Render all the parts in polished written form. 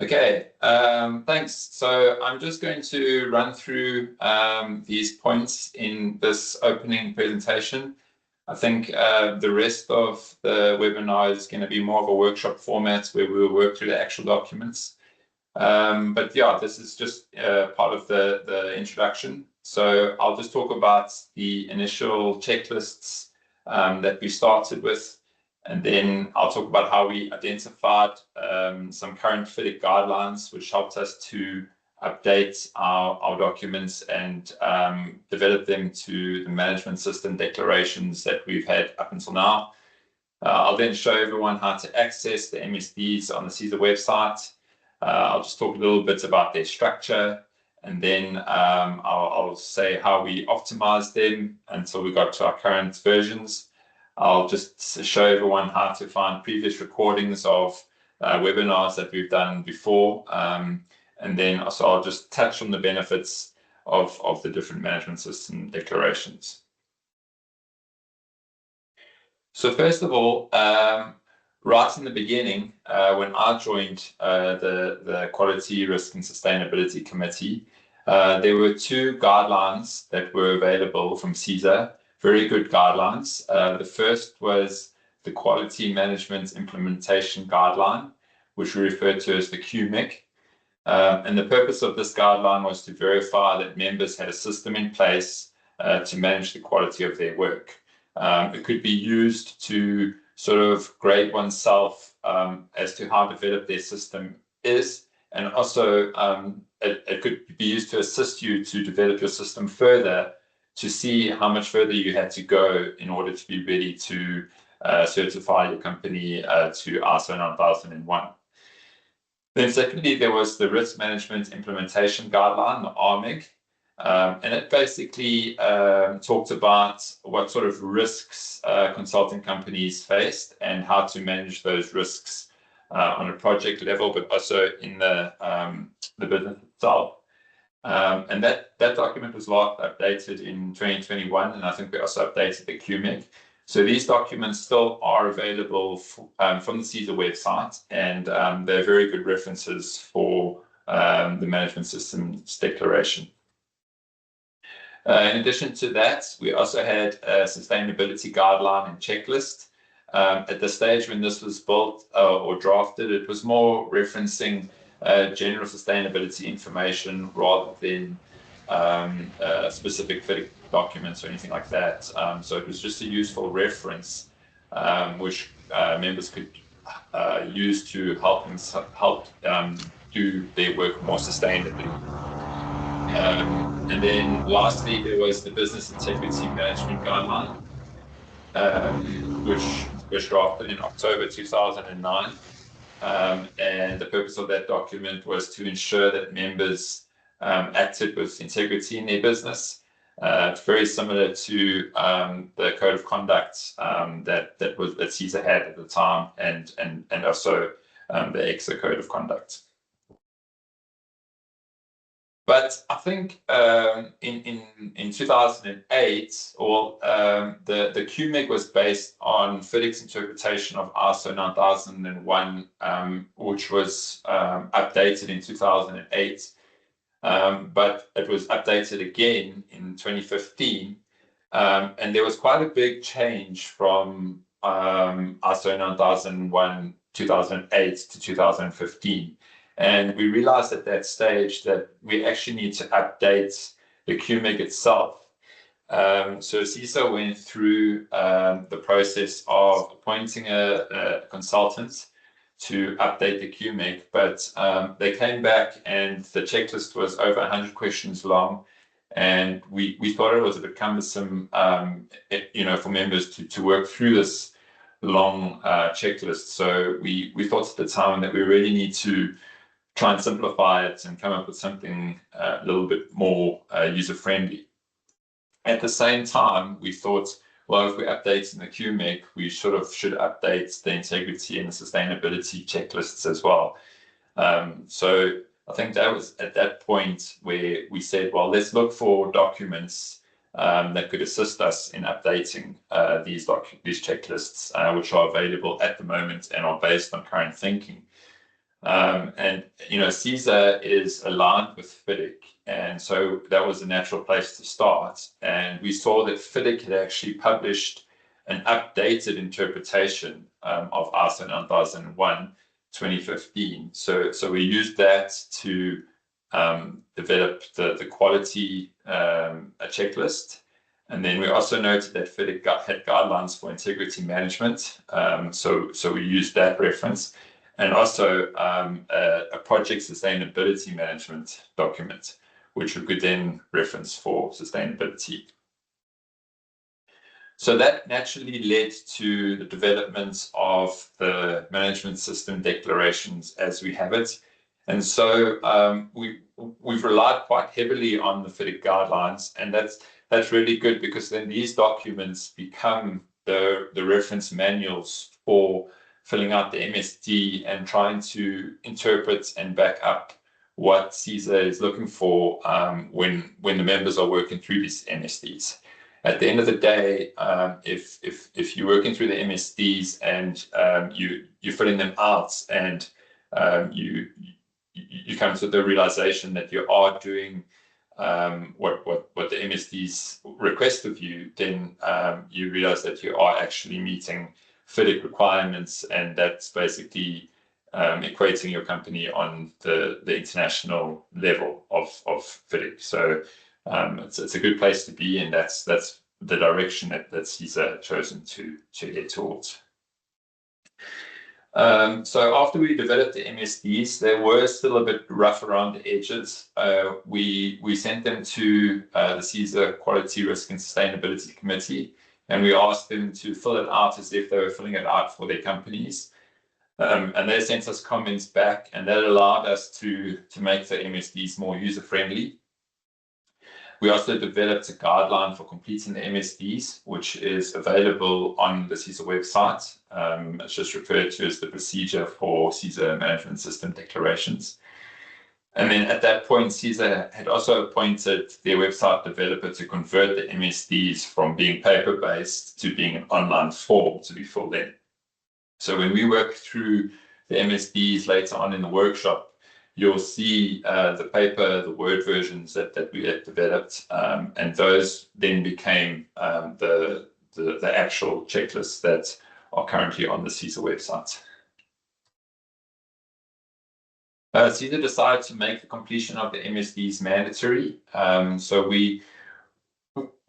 Okay, thanks. So I'm just going to run through these points in this opening presentation. I think the rest of the webinar is going to be more of a workshop format where we'll work through the actual documents. But yeah, this is just part of the introduction. So I'll just talk about the initial checklists that we started with. And then I'll talk about how we identified some current FIDIC guidelines, which helped us to update our documents and develop them to the management system declarations that we've had up until now. I'll then show everyone how to access the MSDs on the CESA website. I'll just talk a little bit about their structure, and then I'll say how we optimized them until we got to our current versions. I'll just show everyone how to find previous recordings of webinars that we've done before. And then also I'll just touch on the benefits of the different management system declarations. So first of all, right in the beginning, when I joined the Quality, Risk and Sustainability Committee, there were two guidelines that were available from CESA. Very good guidelines. The first was the Quality Management Implementation Guideline, which we refer to as the QMIC. And the purpose of this guideline was to verify that members had a system in place to manage the quality of their work. It could be used to sort of grade oneself as to how developed their system is, and also it could be used to assist you to develop your system further, to see how much further you had to go in order to be ready to certify your company to ISO 9001. Then secondly, there was the Risk Management Implementation Guideline, the RMIG, and it basically talked about what sort of risks consulting companies faced and how to manage those risks on a project level, but also in the business itself. And that document was last updated in 2021, and I think we also updated the QMIC. So these documents still are available from the CESA website, and they're very good references for the management systems declaration. In addition to that, we also had a sustainability guideline and checklist. At the stage when this was built or drafted, it was more referencing general sustainability information rather than specific FIDIC documents or anything like that. So it was just a useful reference which members could use to help do their work more sustainably. And then lastly, there was the Business Integrity Management Guideline, which was drafted in October 2009. And the purpose of that document was to ensure that members acted with integrity in their business. It's very similar to the code of conduct that CESA had at the time, and also the EXA code of conduct. But I think in 2008, the QMIC was based on FIDIC's interpretation of ISO 9001, which was updated in 2008. But it was updated again in 2015. And there was quite a big change from ISO 9001 2008 to 2015. And we realized at that stage that we actually need to update the QMIC itself. So CESA went through the process of appointing a consultant to update the QMIC, but they came back and the checklist was over 100 questions long. And we thought it was a bit cumbersome, for members to work through this long checklist. So we thought at the time that we really need to try and simplify it and come up with something a little bit more user-friendly. At the same time, we thought, well, if we're updating the QMIC, we should update the integrity and the sustainability checklists as well. So I think that was at that point where we said, well, let's look for documents that could assist us in updating these checklists, which are available at the moment and are based on current thinking. And CESA is aligned with FIDIC, and so that was a natural place to start. And we saw that FIDIC had actually published an updated interpretation of ISO 9001/2015. So we used that to develop the quality checklist. And then we also noted that FIDIC had guidelines for integrity management. So we used that reference. And also a project sustainability management document, which we could then reference for sustainability. So that naturally led to the development of the management system declarations as we have it. And so we've relied quite heavily on the FIDIC guidelines, and that's really good, because then these documents become the reference manuals for filling out the MSD and trying to interpret and back up what CESA is looking for when the members are working through these MSDs. At the end of the day, if you're working through the MSDs and you're filling them out, and you come to the realization that you are doing what the MSDs request of you, then you realize that you are actually meeting FIDIC requirements, and that's basically equating your company on the international level of FIDIC. So it's a good place to be, and that's the direction that CESA had chosen to head towards. So after we developed the MSDs, they were still a bit rough around the edges. We sent them to the CESA Quality, Risk and Sustainability Committee, and we asked them to fill it out as if they were filling it out for their companies. And they sent us comments back, and that allowed us to make the MSDs more user-friendly. We also developed a guideline for completing the MSDs, which is available on the CESA website. It's just referred to as the procedure for CESA management system declarations. And then at that point, CESA had also appointed their website developer to convert the MSDs from being paper-based to being an online form to be filled in. So when we work through the MSDs later on in the workshop, you'll see the paper, the Word versions that we had developed, and those then became the actual checklists that are currently on the CESA website. CESA decided to make the completion of the MSDs mandatory. So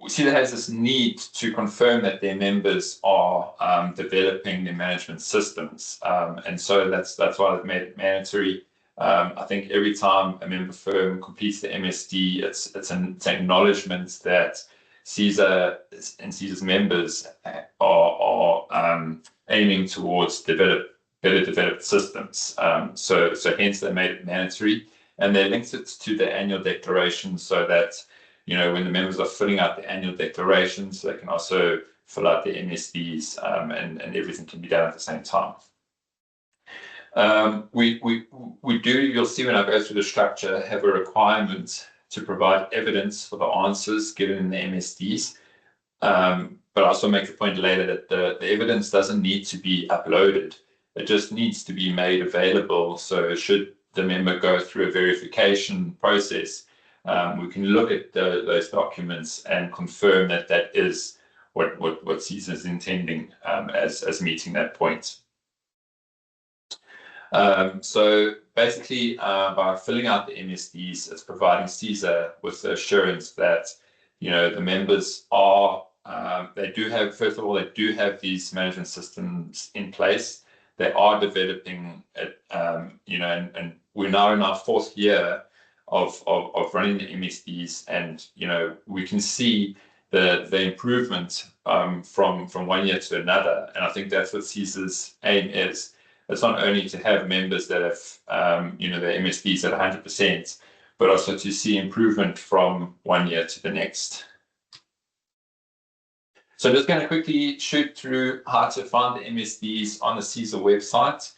CESA has this need to confirm that their members are developing their management systems, and so that's why they've made it mandatory. I think every time a member firm completes the MSD, it's an acknowledgement that CESA and CESA's members are aiming towards better developed systems. So hence they made it mandatory, and they linked it to the annual declaration, so that when the members are filling out the annual declarations, they can also fill out the MSDs, and everything can be done at the same time. We do, you'll see when I go through the structure, have a requirement to provide evidence for the answers given in the MSDs. But I also make the point later that the evidence doesn't need to be uploaded. It just needs to be made available. So should the member go through a verification process, we can look at those documents and confirm that that is what CESA is intending as meeting that point. So basically, by filling out the MSDs, it's providing CESA with the assurance that the members are they do have, first of all, they do have these management systems in place. They are developing it, and we're now in our 4th year of running the MSDs, and we can see the improvement from 1 year to another, and I think that's what CESA's aim is. It's not only to have members that have their MSDs at 100%, but also to see improvement from 1 year to the next. So I'm just going to quickly shoot through how to find the MSDs on the CESA website.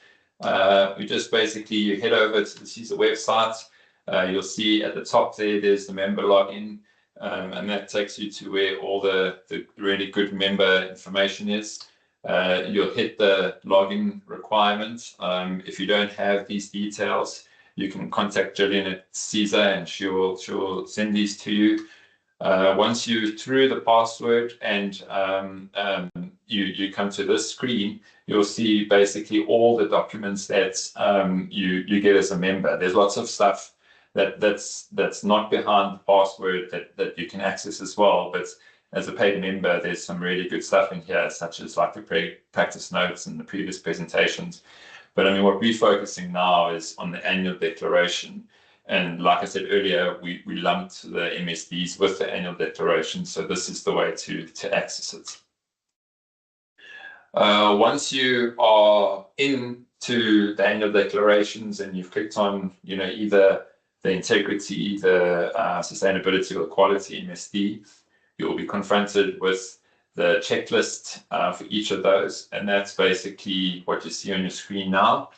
We just basically, you head over to the CESA website. You'll see at the top there's the member login, and that takes you to where all the really good member information is. You'll hit the login requirement. If you don't have these details, you can contact Gillian at CESA and she'll send these to you. Once you're through the password and you come to this screen, you'll see basically all the documents that you get as a member. There's lots of stuff that's not behind the password that you can access as well, but as a paid member, there's some really good stuff in here, such as like the practice notes and the previous presentations. But I mean, what we're focusing now is on the annual declaration. And like I said earlier, we lumped the MSDs with the annual declaration. So this is the way to access it. Once you are into the annual declarations and you've clicked on, either the integrity, the sustainability, or the quality MSD, you'll be confronted with the checklist for each of those. And that's basically what you see on your screen now.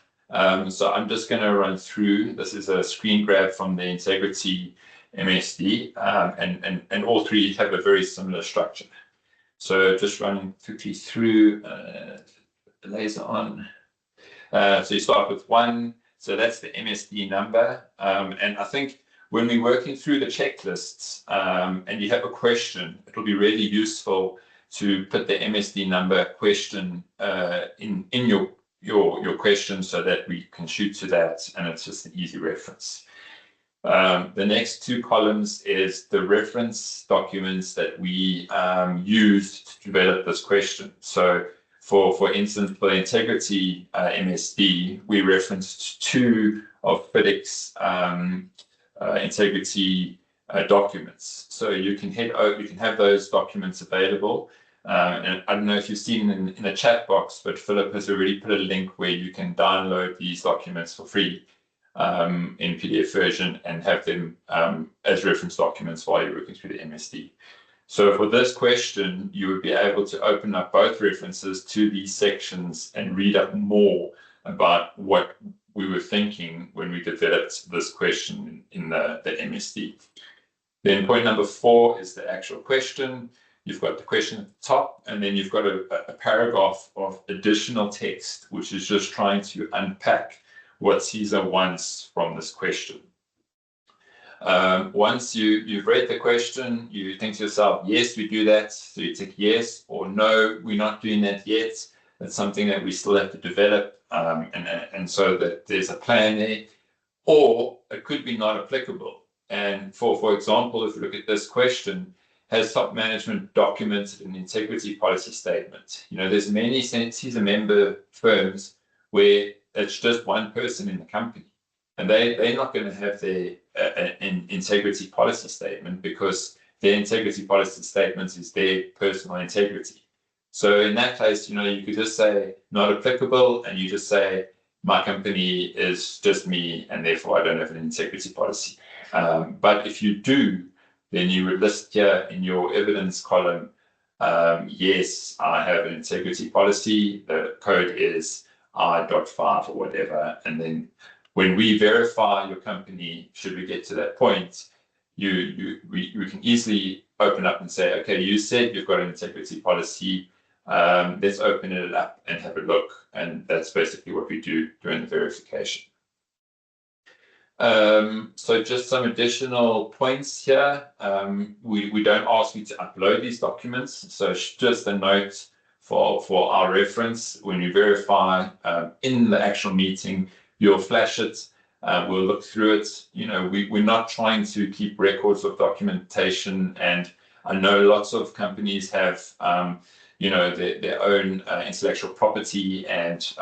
So I'm just going to run through. This is a screen grab from the integrity MSD, and all three have a very similar structure. So just running quickly through, the laser on. So you start with 1. So that's the MSD number. And I think when we're working through the checklists and you have a question, it'll be really useful to put the MSD number question in your question so that we can shoot to that, and it's just an easy reference. The next 2 columns is the reference documents that we used to develop this question. So for instance, for the integrity MSD, we referenced 2 of FIDIC's integrity documents. So you can have those documents available. And I don't know if you've seen in the chat box, but Philip has already put a link where you can download these documents for free in PDF version and have them as reference documents while you're working through the MSD. So for this question, you would be able to open up both references to these sections and read up more about what we were thinking when we developed this question in the MSD. Then point number 4 is the actual question. You've got the question at the top, and then you've got a paragraph of additional text, which is just trying to unpack what CESA wants from this question. Once you've read the question, you think to yourself, yes, we do that. So you tick yes, or no, we're not doing that yet. That's something that we still have to develop, and so that there's a plan there. Or it could be not applicable. And for example, if you look at this question, has top management documented an integrity policy statement? There's many CESA member firms where it's just one person in the company, and they're not going to have an integrity policy statement because their integrity policy statement is their personal integrity. So in that case, you could just say not applicable, and you just say my company is just me, and therefore I don't have an integrity policy. But if you do, then you would list here in your evidence column, yes, I have an integrity policy. The code is I.5 or whatever. And then when we verify your company, should we get to that point, we can easily open up and say, okay, you said you've got an integrity policy. Let's open it up and have a look. And that's basically what we do during the verification. So just some additional points here. We don't ask you to upload these documents. So just a note for our reference. When you verify in the actual meeting, you'll flash it. We'll look through it. We're not trying to keep records of documentation. And I know lots of companies have their own intellectual property, and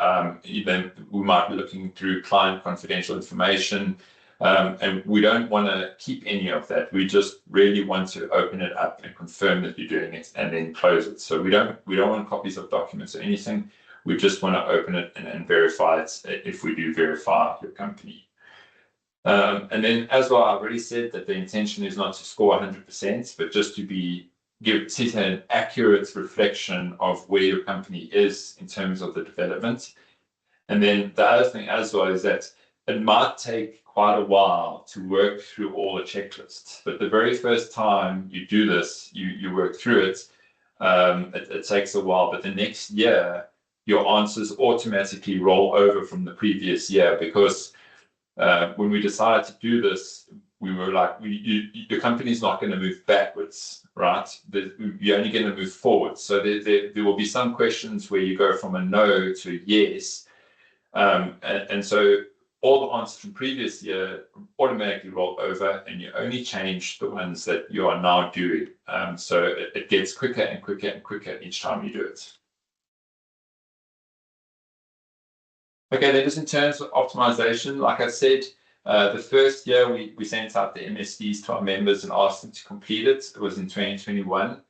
we might be looking through client confidential information, and we don't want to keep any of that. We just really want to open it up and confirm that you're doing it, and then close it. So we don't want copies of documents or anything. We just want to open it and verify it if we do verify your company. And then, as well, I already said that the intention is not to score 100%, but just to give CESA an accurate reflection of where your company is in terms of the development. And then the other thing as well is that it might take quite a while to work through all the checklists, but the very first time you do this, you work through it, it takes a while, but the next year, your answers automatically roll over from the previous year, because when we decided to do this, we were like, your company's not going to move backwards, right? You're only going to move forward. So there will be some questions where you go from a no to a yes. And so all the answers from previous year automatically roll over, and you only change the ones that you are now doing. So it gets quicker and quicker and quicker each time you do it. Okay, then just in terms of optimization, like I said, the first year we sent out the MSDs to our members and asked them to complete it. It was in 2021.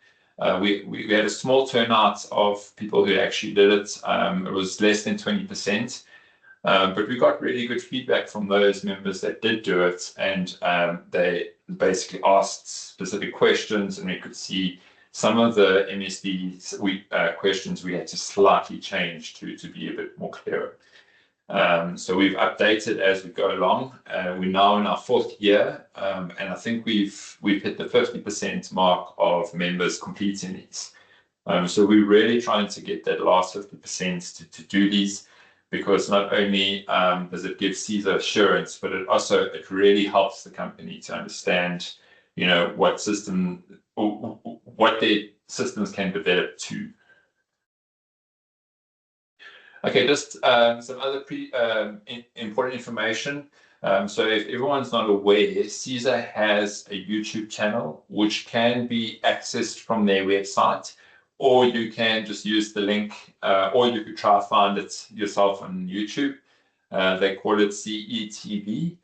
We had a small turnout of people who actually did it. It was less than 20%. But we got really good feedback from those members that did do it, and they basically asked specific questions, and we could see some of the MSD questions we had to slightly change to be a bit more clearer. So we've updated as we go along. We're now in our 4th year, and I think we've hit the 50% mark of members completing these. So we're really trying to get that last 50% to do these, because not only does it give CESA assurance, but it really helps the company to understand, what their systems can develop to. Okay, just some other important information. So if everyone's not aware, CESA has a YouTube channel which can be accessed from their website, or you can just use the link, or you could try to find it yourself on YouTube. They call it CETV.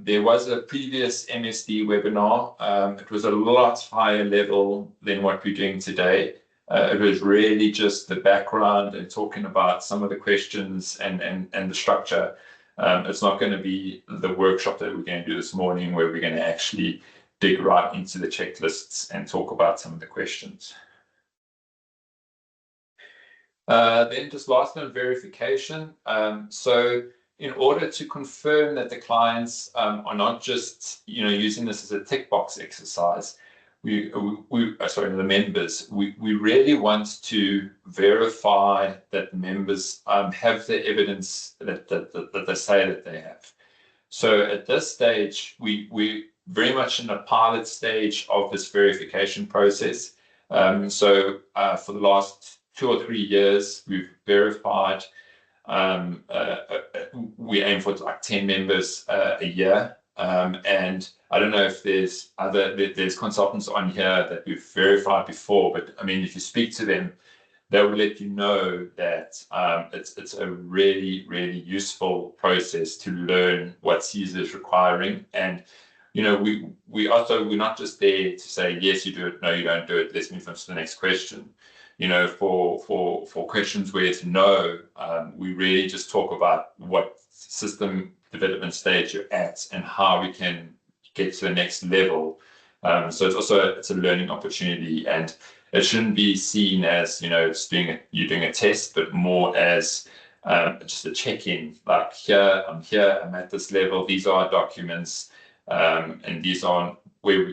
There was a previous MSD webinar. It was a lot higher level than what we're doing today. It was really just the background and talking about some of the questions and the structure. It's not going to be the workshop that we're going to do this morning, where we're going to actually dig right into the checklists and talk about some of the questions. Then just last on verification. So in order to confirm that the clients are not just using this as a tick box exercise, the members, we really want to verify that the members have the evidence that they say that they have. So at this stage, we very much in a pilot stage of this verification process. So for the last 2 or 3 years, we've verified. We aim for like 10 members a year. And I don't know if there's consultants on here that we've verified before, but I mean, if you speak to them, they will let you know that it's a really, really useful process to learn what CESA is requiring. And we're not just there to say, yes, you do it, no, you don't do it, let's move on to the next question. For questions where it's no, we really just talk about what system development stage you're at and how we can get to the next level. So it's a learning opportunity, and it shouldn't be seen as you're doing a test, but more as just a check-in. Like I'm here, I'm at this level. These are our documents, and these are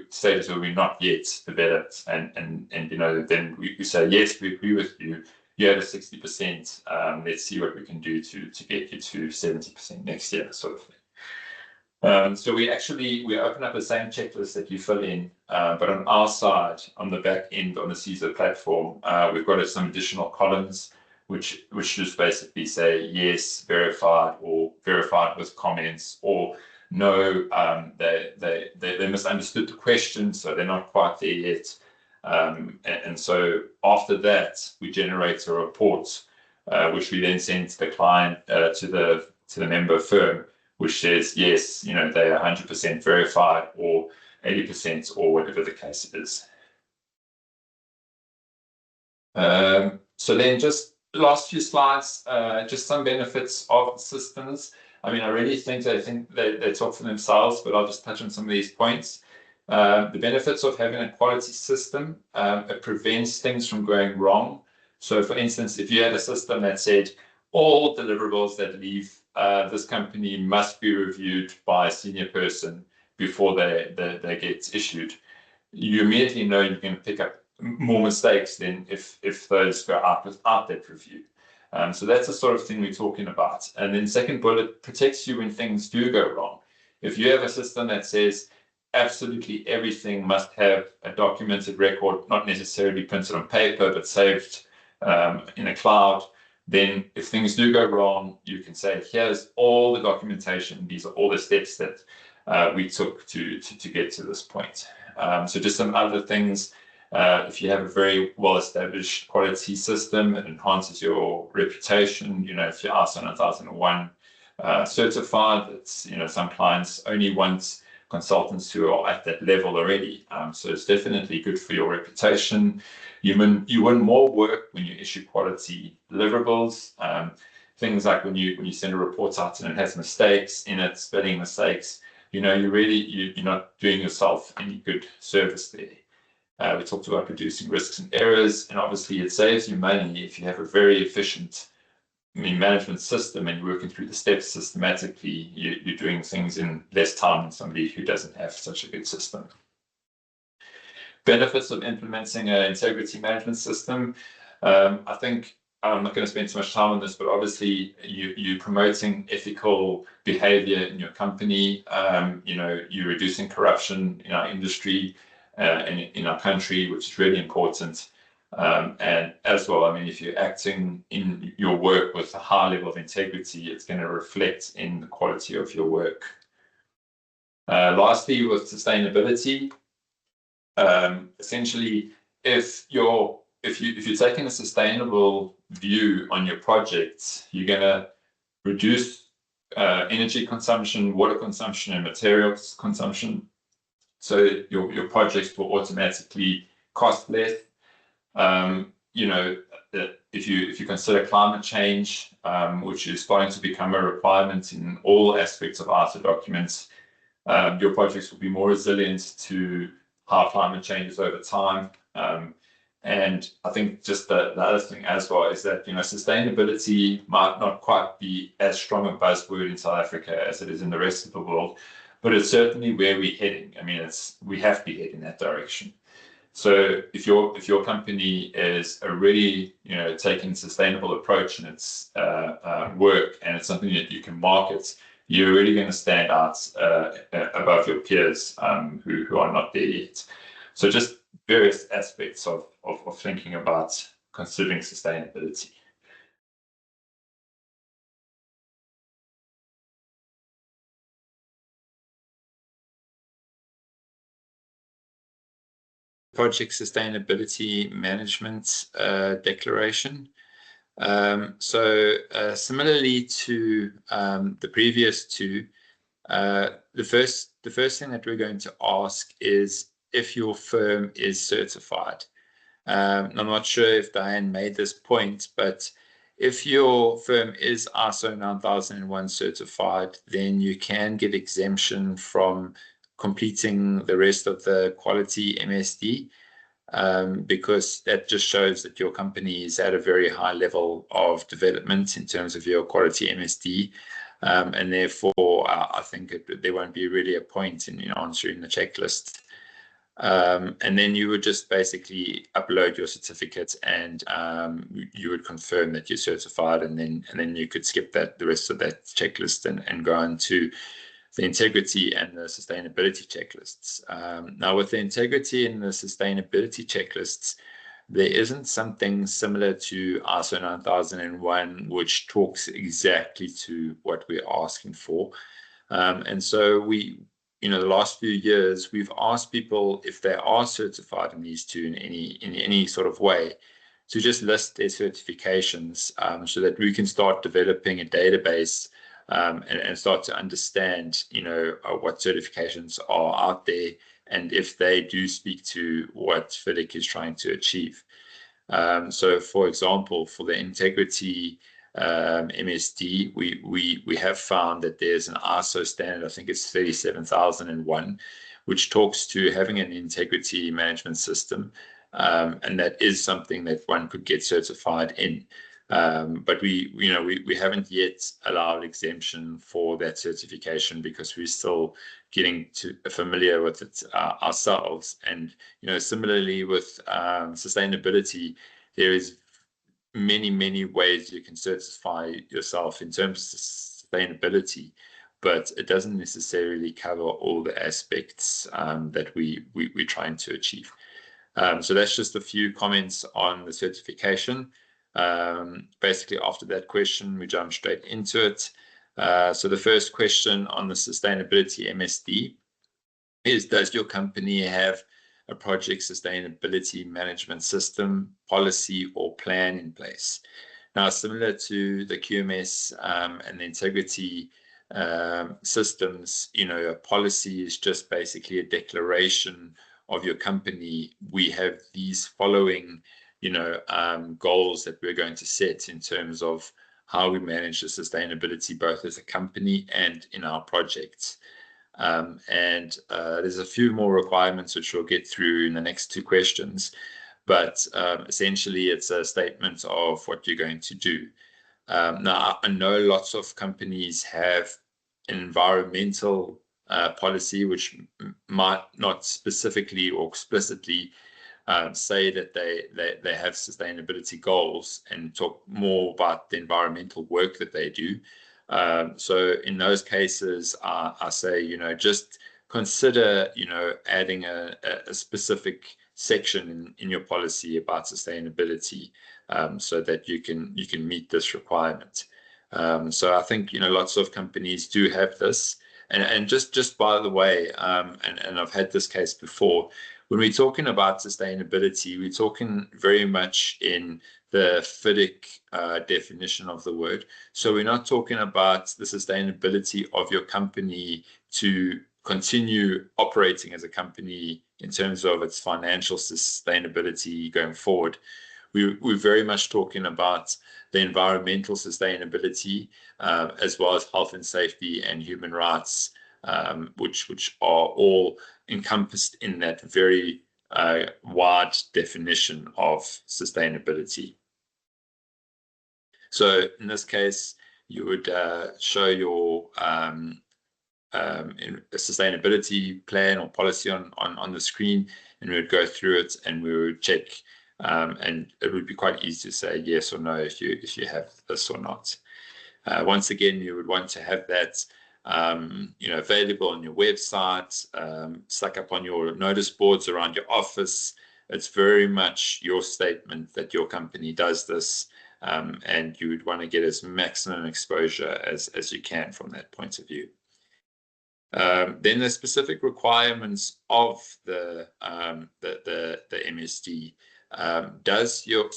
stages where we're not yet developed. And then we say yes, we agree with you. You had a 60%. Let's see what we can do to get you to 70% next year, sort of thing. So we open up the same checklist that you fill in, but on our side, on the back end, on the CESA platform, we've got some additional columns which just basically say yes, verified, or verified with comments, or no, they misunderstood the question, so they're not quite there yet. And so after that, we generate a report, which we then send to the client, to the member firm, which says yes, they are 100% verified, or 80%, or whatever the case is. So then just the last few slides, just some benefits of the systems. I mean, I really think they talk for themselves, but I'll just touch on some of these points. The benefits of having a quality system, it prevents things from going wrong. So for instance, if you had a system that said all deliverables that leave this company must be reviewed by a senior person before they get issued, you immediately know you can pick up more mistakes than if those go out without that review. So that's the sort of thing we're talking about. And then second bullet, protects you when things do go wrong. If you have a system that says absolutely everything must have a documented record, not necessarily printed on paper, but saved in a cloud, then if things do go wrong, you can say, here's all the documentation. These are all the steps that we took to get to this point. So just some other things. If you have a very well-established quality system, it enhances your reputation. You know, if you're ISO 9001 certified, it's, you know, some clients only want consultants who are at that level already. So it's definitely good for your reputation. You win more work when you issue quality deliverables. Things like when you send a report out and it has mistakes in it, spelling mistakes, you know, you're not doing yourself any good service there. We talked about reducing risks and errors, and obviously it saves you money if you have a very efficient management system and you're working through the steps systematically. You're doing things in less time than somebody who doesn't have such a good system. Benefits of implementing an integrity management system. I think I'm not going to spend too much time on this, but obviously you're promoting ethical behavior in your company. You know, you're reducing corruption in our industry and in our country, which is really important. And as well, I mean, if you're acting in your work with a high level of integrity, it's going to reflect in the quality of your work. Lastly, with sustainability, essentially, if you're taking a sustainable view on your projects, you're going to reduce energy consumption, water consumption, and materials consumption. So your projects will automatically cost less. You know, if you consider climate change, which is starting to become a requirement in all aspects of ISO documents, your projects will be more resilient to how climate changes over time. And I think just the other thing as well is that, you know, sustainability might not quite be as strong a buzzword in South Africa as it is in the rest of the world, but it's certainly where we're heading. I mean, we have to be heading in that direction. So if your company is already, you know, taking a sustainable approach in its work, and it's something that you can market, you're really going to stand out above your peers who are not there yet. So just various aspects of thinking about considering sustainability. Project Sustainability Management Declaration. Similarly to the previous two, the first thing that we're going to ask is if your firm is certified. I'm not sure if Diane made this point, but if your firm is ISO 9001 certified, then you can get exemption from completing the rest of the quality MSD, because that just shows that your company is at a very high level of development in terms of your quality MSD. And therefore, I think there won't be really a point in answering the checklist. And then you would just basically upload your certificate, and you would confirm that you're certified, and then you could skip the rest of that checklist and go on to the integrity and the sustainability checklists. Now, with the integrity and the sustainability checklists, there isn't something similar to ISO 9001, which talks exactly to what we're asking for. And so the last few years, we've asked people if they are certified in these two in any sort of way, to just list their certifications, so that we can start developing a database and start to understand, what certifications are out there, and if they do speak to what FIDIC is trying to achieve. So, for example, for the integrity MSD, we have found that there's an ISO standard, I think it's 37001, which talks to having an integrity management system, and that is something that one could get certified in. But we haven't yet allowed exemption for that certification because we're still getting familiar with it ourselves. And similarly with sustainability, there is many ways you can certify yourself in terms of sustainability, but it doesn't necessarily cover all the aspects that we're trying to achieve. So that's just a few comments on the certification. Basically, after that question, we jump straight into it. So the first question on the sustainability MSD is, does your company have a project sustainability management system, policy, or plan in place? Now, similar to the QMS and the integrity systems, a policy is just basically a declaration of your company. We have these following goals that we're going to set in terms of how we manage the sustainability, both as a company and in our projects. And there's a few more requirements which we'll get through in the next two questions, but essentially it's a statement of what you're going to do. Now, I know lots of companies have an environmental policy which might not specifically or explicitly say that they have sustainability goals and talk more about the environmental work that they do. So in those cases, I say, just consider, adding a specific section in your policy about sustainability, so that you can meet this requirement. So I think, lots of companies do have this. And just by the way, and I've had this case before, when we're talking about sustainability, we're talking very much in the FIDIC definition of the word. So we're not talking about the sustainability of your company to continue operating as a company in terms of its financial sustainability going forward. We're very much talking about the environmental sustainability, as well as health and safety and human rights, which are all encompassed in that very wide definition of sustainability. So in this case, you would show your sustainability plan or policy on the screen, and we would go through it and we would check, and it would be quite easy to say yes or no if you have this or not. Once again, you would want to have that available on your website, stuck up on your notice boards around your office. It's very much your statement that your company does this, and you would want to get as maximum exposure as you can from that point of view. Then the specific requirements of the MSD. Does your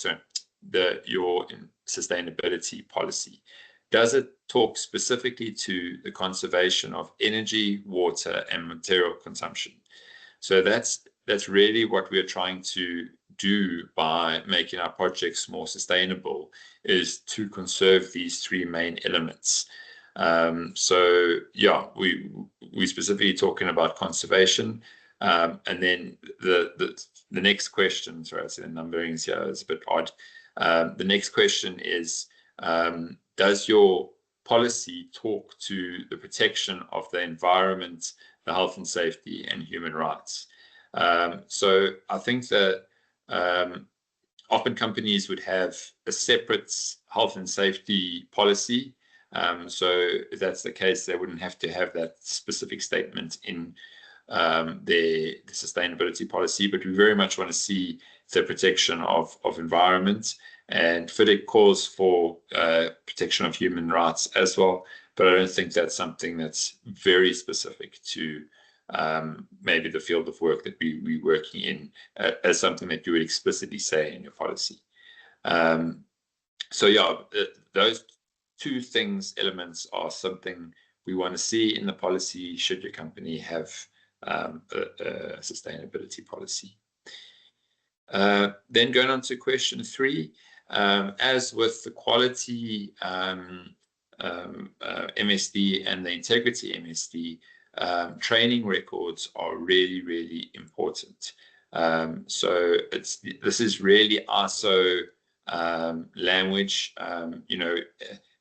sustainability policy, does it talk specifically to the conservation of energy, water, and material consumption? So that's really what we're trying to do by making our projects more sustainable, is to conserve these three main elements. So yeah, we're specifically talking about conservation, and then the next question, sorry, I see the numbering here is a bit odd. The next question is, does your policy talk to the protection of the environment, the health and safety, and human rights? So I think that often companies would have a separate health and safety policy. So if that's the case, they wouldn't have to have that specific statement in their sustainability policy, but we very much want to see the protection of environment, and FIDIC calls for protection of human rights as well, but I don't think that's something that's very specific to maybe the field of work that we're working in, as something that you would explicitly say in your policy. So yeah, those two elements are something we want to see in the policy should your company have a sustainability policy. Then going on to question 3, as with the quality MSD and the integrity MSD, training records are really important. So this is really ISO language.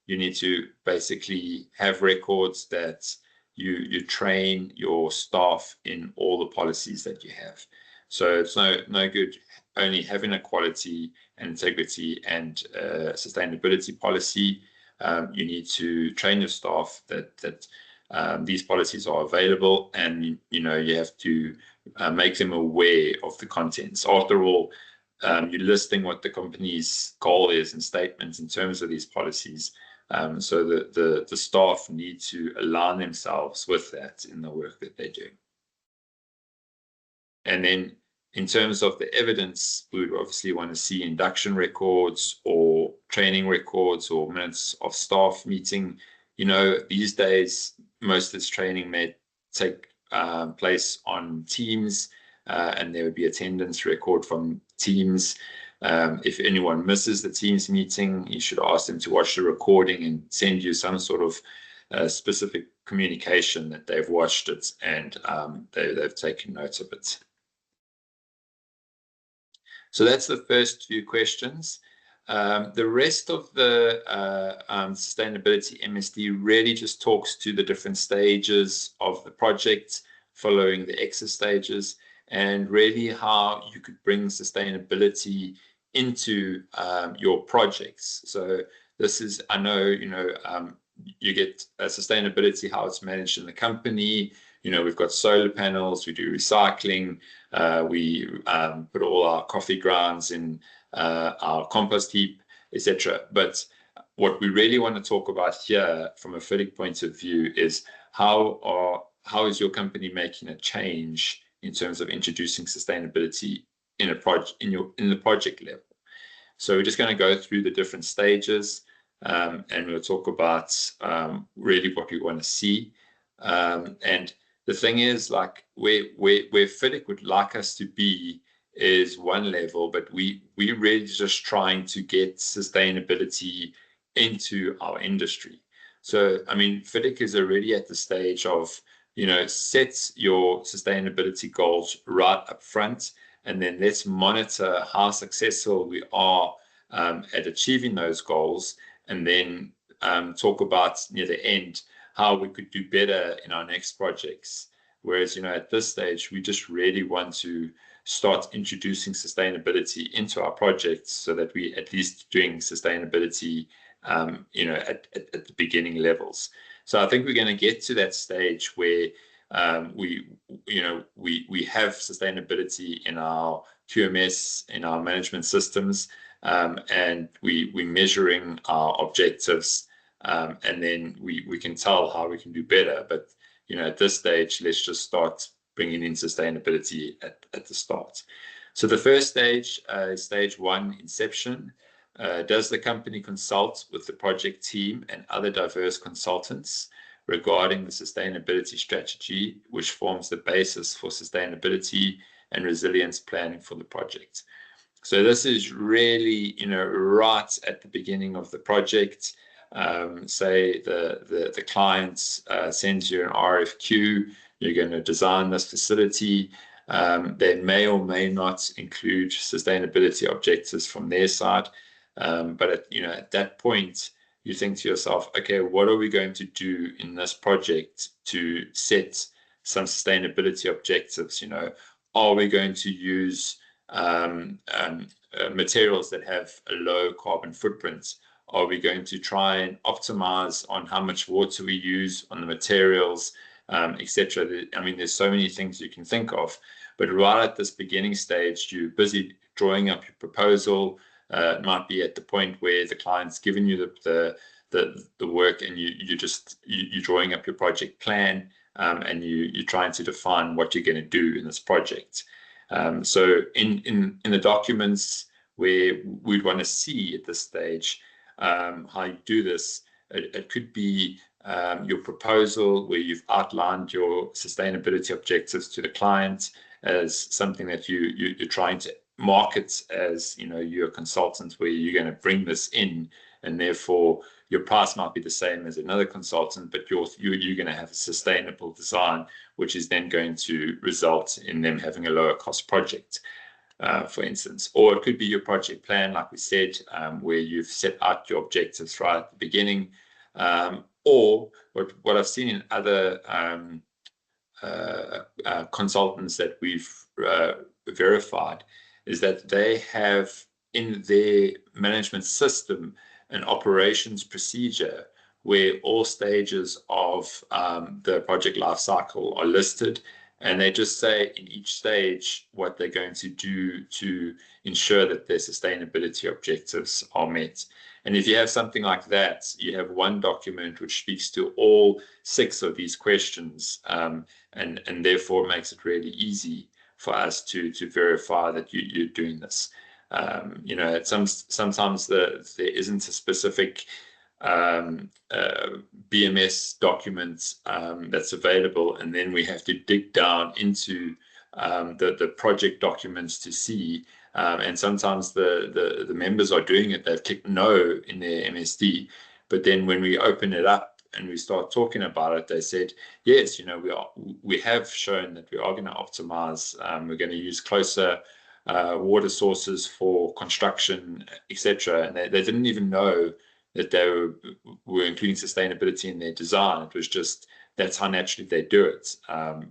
You need to basically have records that you train your staff in all the policies that you have. So it's no good only having a quality and integrity and sustainability policy. You need to train your staff that these policies are available, and you have to make them aware of the contents. After all, you're listing what the company's goal is and statements in terms of these policies. So the staff need to align themselves with that in the work that they're doing. And then in terms of the evidence, we would obviously want to see induction records or training records or minutes of staff meeting. These days, most of this training may take place on Teams, and there would be attendance record from Teams. If anyone misses the Teams meeting, you should ask them to watch the recording and send you some sort of specific communication that they've watched it and they've taken note of it. So that's the first few questions. The rest of the sustainability MSD really just talks to the different stages of the project following the exit stages, and really how you could bring sustainability into your projects. So this is, I know, you get sustainability, how it's managed in the company. We've got solar panels, we do recycling, we put all our coffee grounds in our compost heap, etc. But what we really want to talk about here from a FIDIC point of view is how is your company making a change in terms of introducing sustainability in the project level. So we're just going to go through the different stages, and we'll talk about really what we want to see. And the thing is, like where FIDIC would like us to be is one level, but we're really just trying to get sustainability into our industry. So, I mean, FIDIC is already at the stage of, set your sustainability goals right up front, and then let's monitor how successful we are at achieving those goals, and then talk about near the end how we could do better in our next projects. Whereas, at this stage, we just really want to start introducing sustainability into our projects so that we at least doing sustainability, at the beginning levels. So I think we're going to get to that stage where we have sustainability in our QMS, in our management systems, and we're measuring our objectives, and then we can tell how we can do better. But at this stage, let's just start bringing in sustainability at the start. So the first stage is stage one, inception. Does the company consult with the project team and other diverse consultants regarding the sustainability strategy, which forms the basis for sustainability and resilience planning for the project? So this is really, right at the beginning of the project. Say the client sends you an RFQ, you're going to design this facility. They may or may not include sustainability objectives from their side. But at that point, you think to yourself, okay, what are we going to do in this project to set some sustainability objectives? Are we going to use materials that have a low carbon footprint? Are we going to try and optimize on how much water we use on the materials, etc.? I mean, there's so many things you can think of, but right at this beginning stage, you're busy drawing up your proposal. It might be at the point where the client's given you the work, and you're drawing up your project plan, and you're trying to define what you're going to do in this project. So in the documents where we'd want to see at this stage how you do this, it could be your proposal where you've outlined your sustainability objectives to the client as something that you're trying to market as, you're a consultant where you're going to bring this in, and therefore your price might be the same as another consultant, but you're going to have a sustainable design, which is then going to result in them having a lower cost project. for instance. Or it could be your project plan, like we said, where you've set out your objectives right at the beginning. Or what I've seen in other consultants that we've verified is that they have in their management system an operations procedure where all stages of the project life cycle are listed, and they just say in each stage what they're going to do to ensure that their sustainability objectives are met. And if you have something like that, you have one document which speaks to all 6 of these questions, and therefore makes it really easy for us to verify that you're doing this. Sometimes there isn't a specific BMS document that's available, and then we have to dig down into the project documents to see. And sometimes the members are doing it, they've clicked no in their MSD, but then when we open it up and we start talking about it, they said, yes, we have shown that we are going to optimize. We're going to use closer water sources for construction, etc. And they didn't even know that they were including sustainability in their design. It was just that's how naturally they do it.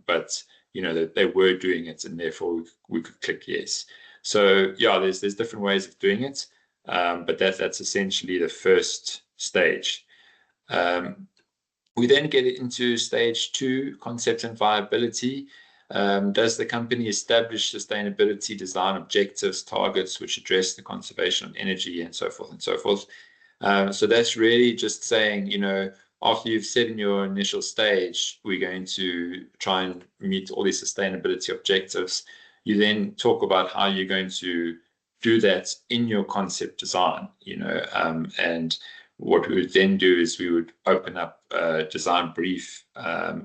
But that they were doing it, and therefore we could click yes. So yeah, there's different ways of doing it, but that's essentially the first stage. We then get into stage 2, concept and viability. Does the company establish sustainability design objectives, targets which address the conservation of energy, and so forth and so forth? So that's really just saying, after you've said in your initial stage, we're going to try and meet all these sustainability objectives, you then talk about how you're going to do that in your concept design, and what we would then do is we would open up a design brief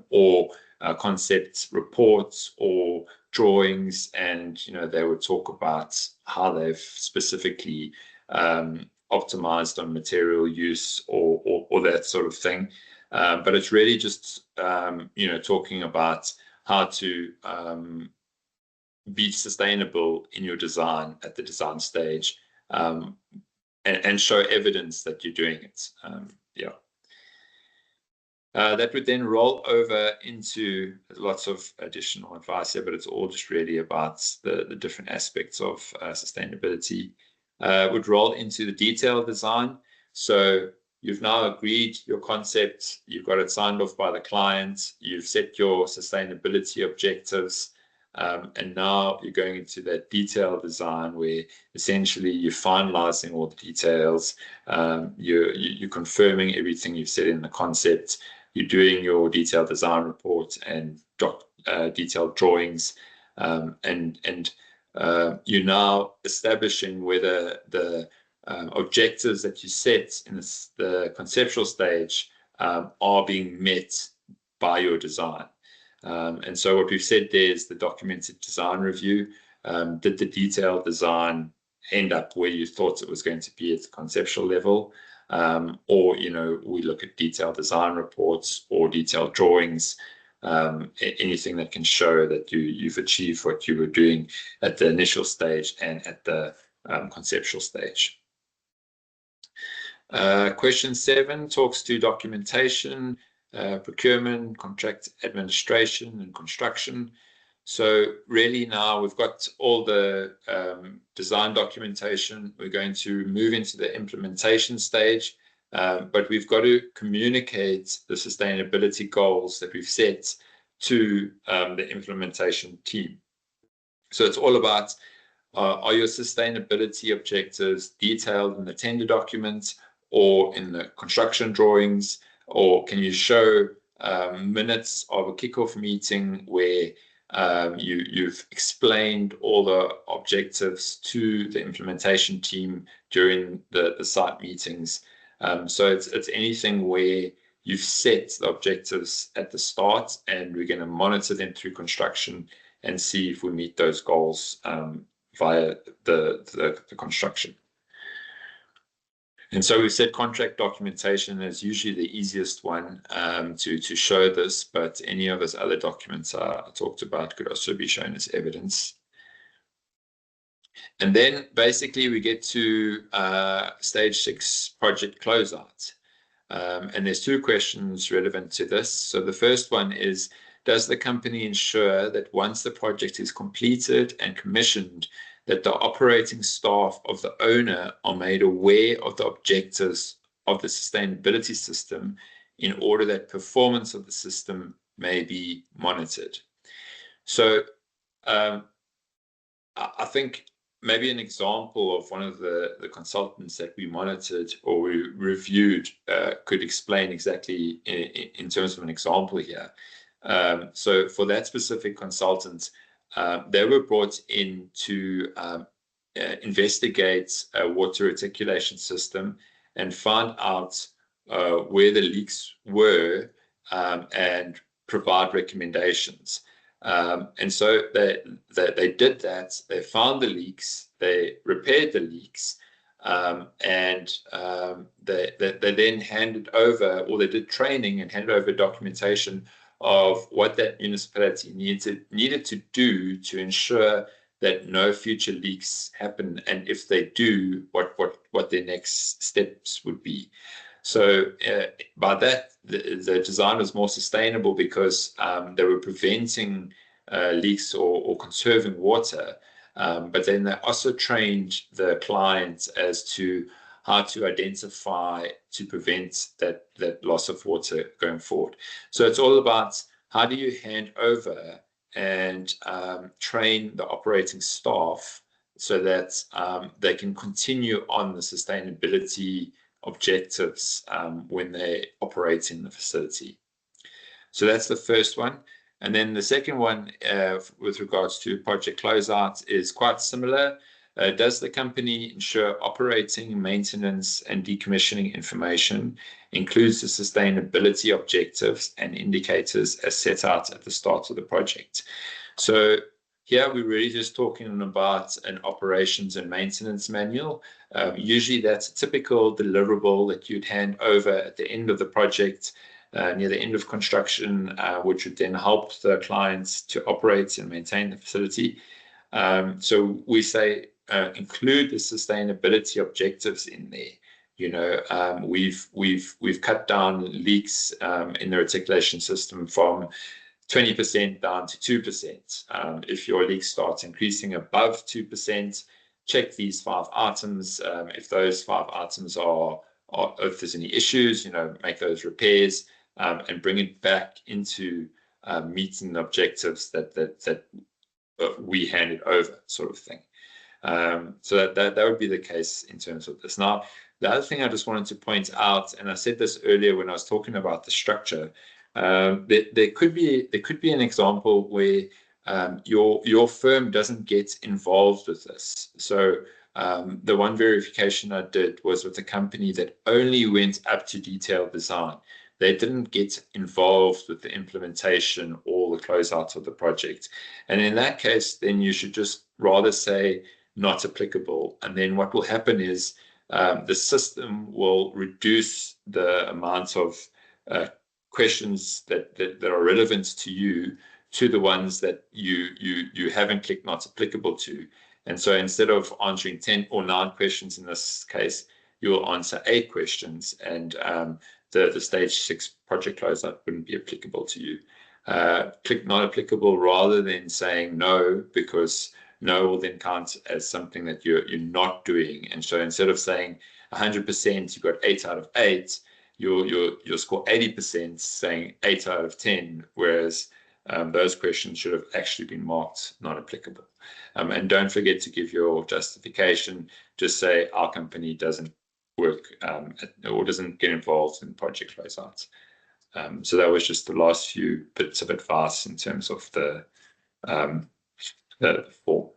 or concept reports or drawings, and they would talk about how they've specifically optimized on material use or that sort of thing. But it's really just talking about how to be sustainable in your design at the design stage, and show evidence that you're doing it. That would then roll over into lots of additional advice here, but it's all just really about the different aspects of sustainability. Would roll into the detailed design. So you've now agreed your concept, you've got it signed off by the client, you've set your sustainability objectives, and now you're going into that detailed design where essentially you're finalizing all the details, you're confirming everything you've said in the concept, you're doing your detailed design report and detailed drawings, and you're now establishing whether the objectives that you set in the conceptual stage are being met by your design. And so what we've said there is the documented design review. Did the detailed design end up where you thought it was going to be at the conceptual level? Or, we look at detailed design reports or detailed drawings, anything that can show that you've achieved what you were doing at the initial stage and at the conceptual stage. Question 7 talks to documentation, procurement, contract administration, and construction. So really now we've got all the design documentation. We're going to move into the implementation stage, but we've got to communicate the sustainability goals that we've set to the implementation team. So it's all about, are your sustainability objectives detailed in the tender documents or in the construction drawings, or can you show minutes of a kickoff meeting where you've explained all the objectives to the implementation team during the site meetings? So it's anything where you've set the objectives at the start, and we're going to monitor them through construction and see if we meet those goals via the construction. And so we've said contract documentation is usually the easiest one to show this, but any of those other documents I talked about could also be shown as evidence. And then basically we get to stage 6 project closeout. And there's 2 questions relevant to this. So the first one is, does the company ensure that once the project is completed and commissioned, that the operating staff of the owner are made aware of the objectives of the sustainability system in order that performance of the system may be monitored? So I think maybe an example of one of the consultants that we monitored or we reviewed could explain exactly in terms of an example here. So for that specific consultant, they were brought in to investigate a water reticulation system and find out where the leaks were and provide recommendations. And so they did that. They found the leaks, they repaired the leaks, and they then handed over, or they did training and handed over documentation of what that municipality needed to do to ensure that no future leaks happen, and if they do, what their next steps would be. So by that, the design was more sustainable because they were preventing leaks or conserving water, but then they also trained the clients as to how to identify to prevent that loss of water going forward. So it's all about how do you hand over and train the operating staff so that they can continue on the sustainability objectives when they operate in the facility. So that's the first one. And then the second one with regards to project closeout is quite similar. Does the company ensure operating, maintenance, and decommissioning information includes the sustainability objectives and indicators as set out at the start of the project? So here we're really just talking about an operations and maintenance manual. Usually that's a typical deliverable that you'd hand over at the end of the project, near the end of construction, which would then help the clients to operate and maintain the facility. So we say include the sustainability objectives in there. You know, we've cut down leaks in the reticulation system from 20% down to 2%. If your leak starts increasing above 2%, check these 5 items. If those 5 items are if there's any issues, you know, make those repairs and bring it back into meeting the objectives that we handed over, sort of thing. So that would be the case in terms of this. Now, the other thing I just wanted to point out, and I said this earlier when I was talking about the structure, there could be an example where your firm doesn't get involved with this. So the one verification I did was with a company that only went up to detailed design. They didn't get involved with the implementation or the closeout of the project. And in that case, then you should just rather say not applicable. And then what will happen is the system will reduce the amount of questions that are relevant to you to the ones that you haven't clicked not applicable to. And so instead of answering 10 or 9 questions in this case, you'll answer 8 questions, and the stage 6 project closeout wouldn't be applicable to you. Click not applicable rather than saying no, because no will then count as something that you're not doing. And so instead of saying 100%, you got 8 out of 8, you'll score 80% saying 8 out of 10, whereas those questions should have actually been marked not applicable. And don't forget to give your justification. Just say our company doesn't work or doesn't get involved in project closeouts. So that was just the last few bits of advice in terms of the form.